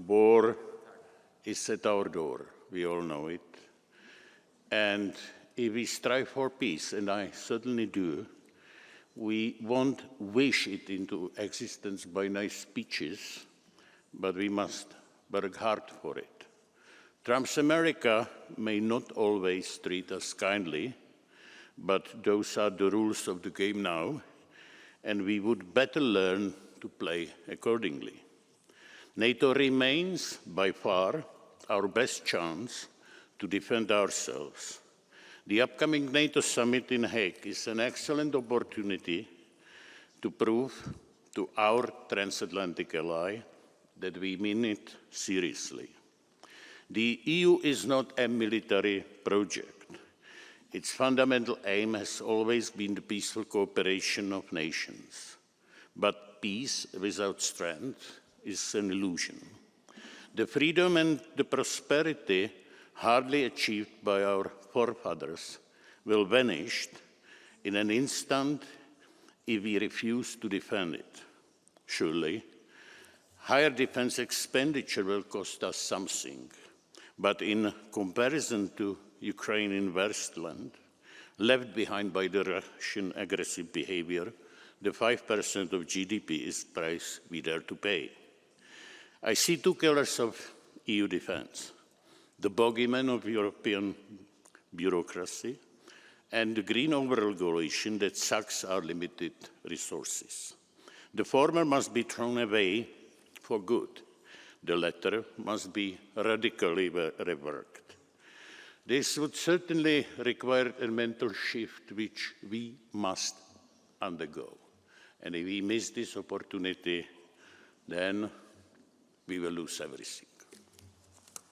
War is at our door, we all know it. And if we strive for peace, and I certainly do, we won't wish it into existence by nice speeches, but we must work hard for it. Trump's America may not always treat us kindly, but those are the rules of the game now, and we would better learn to play accordingly. NATO remains by far our best chance to defend ourselves. The upcoming NATO summit in Hague is an excellent opportunity to prove to our transatlantic ally that we mean it seriously. The EU is not a military project. Its fundamental aim has always been the peaceful cooperation of nations. But peace without strength is an illusion. The freedom and the prosperity hardly achieved by our forefathers will vanish in an instant if we refuse to defend it. Surely, higher defense expenditure will cost us something, but in comparison to Ukrainian wasteland, left behind by the Russian aggressive behavior, the 5% of GDP is the price we dare to pay. I see two killers of EU defense: the bogeyman of European bureaucracy and the green overall coalition that sucks our limited resources. The former must be thrown away for good. The latter must be radically reworked. This would certainly require a mental shift which we must undergo. And if we miss this opportunity, then we will lose everything.